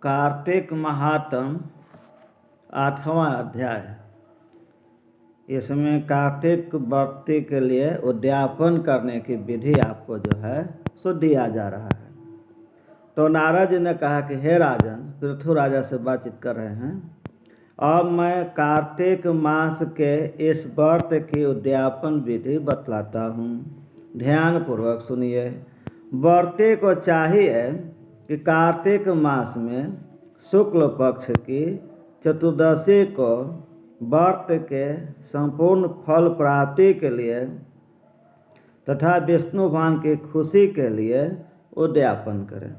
कार्तिक महात्म 8वां अध्याय। इसमें कार्तिक व्रती के लिए उद्यापन करने की विधि आपको जो है सो दिया जा रहा है। तो नारद जी ने कहा कि हे राजन, पृथु राजा से बातचीत कर रहे हैं, अब मैं कार्तिक मास के इस व्रत की उद्यापन विधि बतलाता हूँ। ध्यान पूर्वक सुनिए। व्रती को चाहिए कि कार्तिक मास में शुक्ल पक्ष की चतुर्दशी को व्रत के संपूर्ण फल प्राप्ति के लिए तथा विष्णु भगवान की खुशी के लिए उद्यापन करें।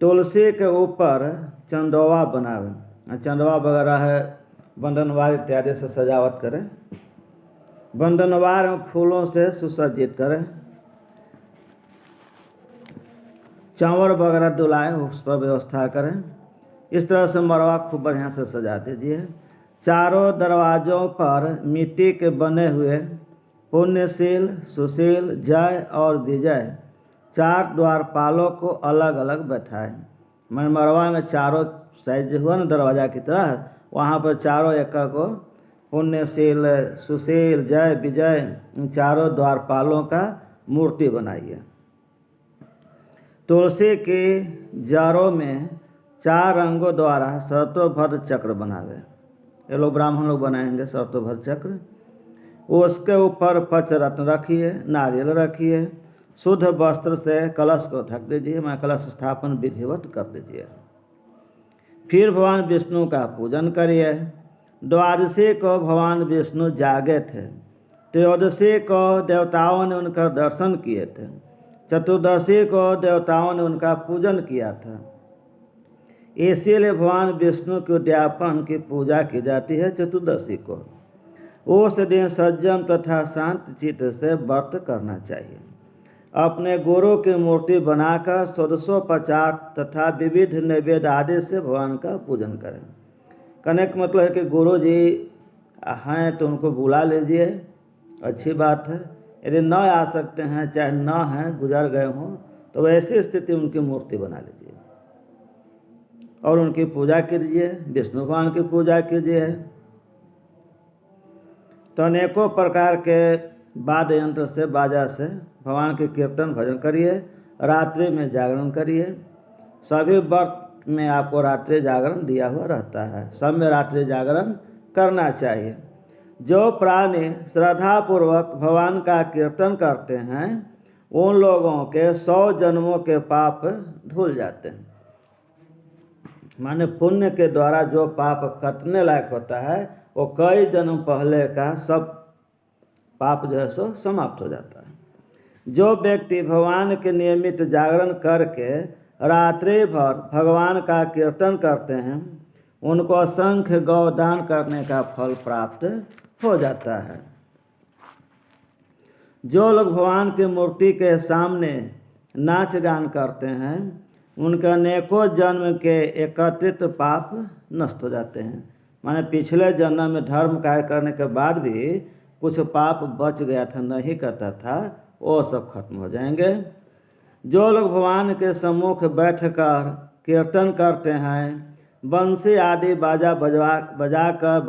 तुलसी के ऊपर चंदवा बनावें, चंदवा वगैरह है, बंधनवार इत्यादि से सजावट करें। बंधनवार फूलों से सुसज्जित करें। चावल वगैरह दुलाएं, उस पर व्यवस्था करें। इस तरह से मरवा खूब बढ़िया से सजा दीजिए। चारों दरवाज़ों पर मिट्टी के बने हुए पुण्यशील, सुशील, जय और विजय 4 द्वारपालों को अलग अलग बैठाएं। मैं मरवा में चारों साइड हुआ ना दरवाज़ा की तरह, वहाँ पर चारों एक को पुण्यशील, सुशील, जय, विजय इन चारों द्वारपालों का मूर्ति बनाइए। तुलसी की जड़ों में 4 रंगों द्वारा शरतोभद्र चक्र बनावे। ये लोग ब्राह्मण लोग बनाएंगे शरतोभद्र चक्र। उसके ऊपर पंचरत्न रखिए, नारियल रखिए, शुद्ध वस्त्र से कलश को ढक दीजिए। मैं कलश स्थापन विधिवत कर दीजिए। फिर भगवान विष्णु का पूजन करिए। द्वादशी को भगवान विष्णु जागे थे। त्रयोदशी को देवताओं ने उनका दर्शन किए थे। चतुर्दशी को देवताओं ने उनका पूजन किया था। इसीलिए भगवान विष्णु के उद्यापन की पूजा की जाती है चतुर्दशी को। उस दिन सज्जन तथा शांत चित्त से व्रत करना चाहिए। अपने गुरु की मूर्ति बनाकर षोडशोपचार तथा विविध नैवेद्य आदि से भगवान का पूजन करें। कहने का मतलब है कि गुरु जी हैं तो उनको बुला लीजिए, अच्छी बात है। यदि न आ सकते हैं, चाहे न हैं, गुजर गए हों, तो ऐसी स्थिति उनकी मूर्ति बना लीजिए और उनकी पूजा कीजिए, विष्णु भगवान की पूजा कीजिए। तो अनेकों प्रकार के वाद्य यंत्र से, बाजा से भगवान के कीर्तन भजन करिए। रात्रि में जागरण करिए। सभी व्रत में आपको रात्रि जागरण दिया हुआ रहता है। सब में रात्रि जागरण करना चाहिए। जो प्राणी श्रद्धापूर्वक भगवान का कीर्तन करते हैं, उन लोगों के 100 जन्मों के पाप धुल जाते हैं। माने पुण्य के द्वारा जो पाप कटने लायक होता है, वो कई जन्म पहले का सब पाप जो है सो समाप्त हो जाता है। जो व्यक्ति भगवान के नियमित जागरण करके रात्रि भर भगवान का कीर्तन करते हैं, उनको असंख्य गौदान करने का फल प्राप्त हो जाता है। जो लोग भगवान की मूर्ति के सामने नाच गान करते हैं, उनके अनेकों जन्म के एकत्रित पाप नष्ट हो जाते हैं। माने पिछले जन्म में धर्म कार्य करने के बाद भी कुछ पाप बच गया था, नहीं करता था, वो सब खत्म हो जाएंगे। जो लोग भगवान के सम्मुख बैठकर कीर्तन करते हैं, बंसी आदि बाजा बजवाकर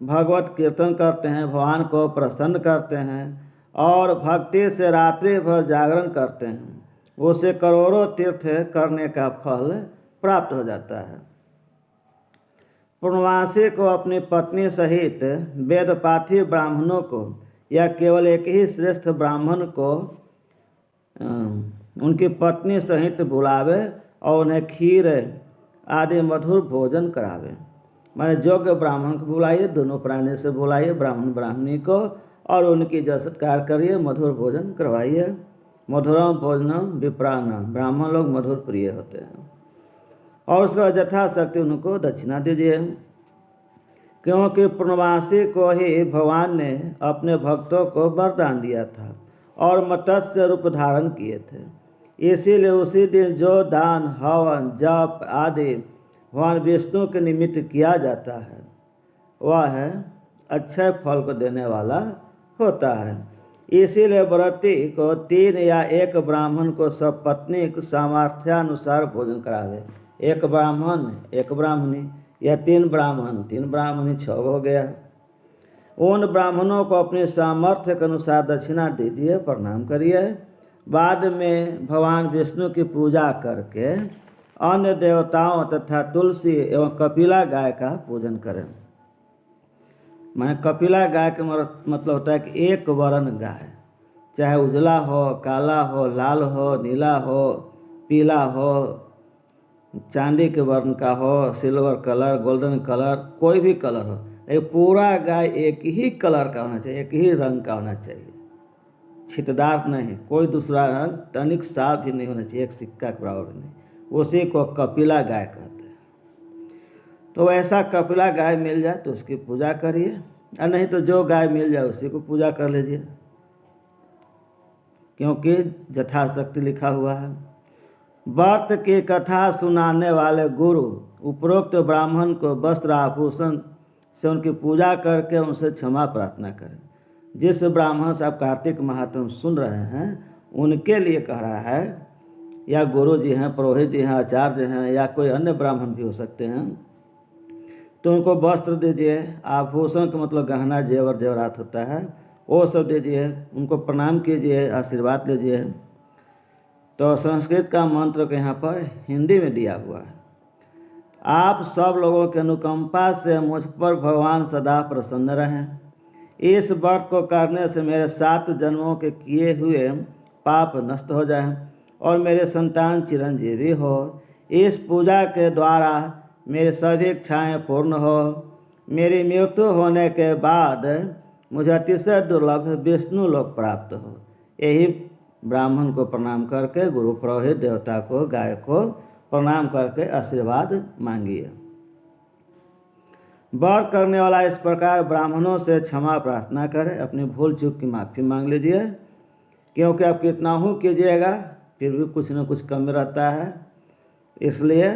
भगवत कीर्तन करते हैं, भगवान को प्रसन्न करते हैं और भक्ति से रात्रि भर जागरण करते हैं, उसे करोड़ों तीर्थ करने का फल प्राप्त हो जाता है। पूर्णवासी को अपनी पत्नी सहित वेदपाठी ब्राह्मणों को या केवल एक ही श्रेष्ठ ब्राह्मण को उनकी पत्नी सहित बुलावे और उन्हें खीर आदि मधुर भोजन करावे। माने योग्य ब्राह्मण को बुलाइए, दोनों प्राणी से बुलाइए, ब्राह्मण ब्राह्मणी को, और उनकी जय सत्कार करिए, मधुर भोजन करवाइए। मधुरम भोजनम विप्राणम, ब्राह्मण लोग मधुर प्रिय होते हैं। और उसके बाद यथाशक्ति उनको दक्षिणा दीजिए, क्योंकि पूर्णवासी को ही भगवान ने अपने भक्तों को वरदान दिया था और मत्स्य रूप धारण किए थे। इसीलिए उसी दिन जो दान, हवन, जप आदि भगवान विष्णु के निमित्त किया जाता है, वह है अच्छे फल को देने वाला होता है। इसीलिए व्रती को 3 या 1 ब्राह्मण को सब पत्नी सामर्थ्यानुसार भोजन करावे। एक ब्राह्मण एक ब्राह्मणी, या 3 ब्राह्मण 3 ब्राह्मणी 6 हो गया। उन ब्राह्मणों को अपने सामर्थ्य के अनुसार दक्षिणा दीजिए, प्रणाम करिए। बाद में भगवान विष्णु की पूजा करके अन्य देवताओं तथा तुलसी एवं कपिला गाय का पूजन करें। माने कपिला गाय का मतलब होता है कि एक वर्ण गाय, चाहे उजला हो, काला हो, लाल हो, नीला हो, पीला हो, चांदी के वर्ण का हो, सिल्वर कलर, गोल्डन कलर, कोई भी कलर हो, ये पूरा गाय एक ही कलर का होना चाहिए, एक ही रंग का होना चाहिए, छिटदार नहीं, कोई दूसरा रंग तनिक सा भी नहीं होना चाहिए, एक सिक्का के बराबर नहीं। उसी को कपिला गाय कहते हैं। तो ऐसा कपिला गाय मिल जाए तो उसकी पूजा करिए, और नहीं तो जो गाय मिल जाए उसी को पूजा कर लीजिए, क्योंकि यथाशक्ति लिखा हुआ है। व्रत की कथा सुनाने वाले गुरु उपरोक्त ब्राह्मण को वस्त्र आभूषण से उनकी पूजा करके उनसे क्षमा प्रार्थना करें। जिस ब्राह्मण से आप कार्तिक महात्म सुन रहे हैं उनके लिए कह रहा है, या गुरु जी हैं, पुरोहित जी हैं, आचार्य हैं, या कोई अन्य ब्राह्मण भी हो सकते हैं, तो उनको वस्त्र दीजिए। आभूषण का मतलब गहना जेवर जेवरात होता है, वो सब दीजिए, उनको प्रणाम कीजिए, आशीर्वाद लीजिए। तो संस्कृत का मंत्र के यहाँ पर हिंदी में दिया हुआ है। आप सब लोगों की अनुकंपा से मुझ पर भगवान सदा प्रसन्न रहें। इस व्रत को करने से मेरे 7 जन्मों के किए हुए पाप नष्ट हो जाएं और मेरे संतान चिरंजीवी हो। इस पूजा के द्वारा मेरी सभी इच्छाएँ पूर्ण हो। मेरी मृत्यु होने के बाद मुझे अतिशय दुर्लभ विष्णु लोक प्राप्त हो। यही ब्राह्मण को प्रणाम करके, गुरु पुरोहित देवता को, गाय को प्रणाम करके आशीर्वाद मांगिए। व्रत करने वाला इस प्रकार ब्राह्मणों से क्षमा प्रार्थना करे, अपनी भूल चूक की माफ़ी मांग लीजिए, क्योंकि आप कितना ही कीजिएगा फिर भी कुछ न कुछ कमी रहता है, इसलिए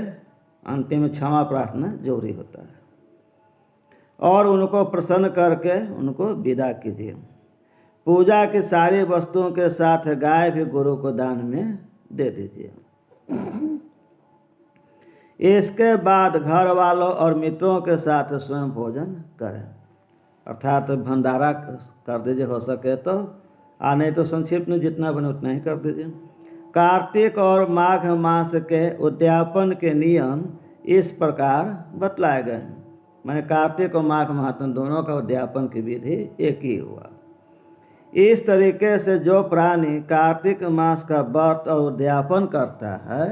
अंतिम में क्षमा प्रार्थना जरूरी होता है। और उनको प्रसन्न करके उनको विदा कीजिए। पूजा की सारी वस्तुओं के साथ गाय भी गुरु को दान में दे दीजिए। इसके बाद घर वालों और मित्रों के साथ स्वयं भोजन करें, अर्थात भंडारा कर दीजिए हो सके तो, नहीं तो संक्षिप्त में जितना बने उतना ही कर दीजिए। कार्तिक और माघ मास के उद्यापन के नियम इस प्रकार बतलाए गए हैं। मैंने कार्तिक और माघ महात्म दोनों का उद्यापन की विधि एक ही हुआ। इस तरीके से जो प्राणी कार्तिक मास का व्रत और उद्यापन करता है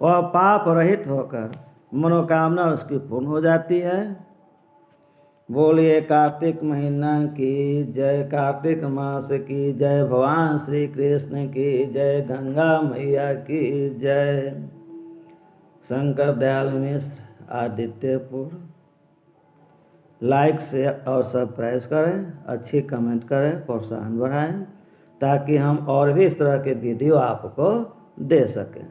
वह पाप रहित होकर मनोकामना उसकी पूर्ण हो जाती है। बोलिए कार्तिक महीना की जय, कार्तिक मास की जय, भगवान श्री कृष्ण की जय, गंगा मैया की जय। शंकर दयाल मिश्र, आदित्यपुर। लाइक से और सब्सक्राइब करें, अच्छी कमेंट करें, प्रोत्साहन बढ़ाएं, ताकि हम और भी इस तरह के वीडियो आपको दे सकें।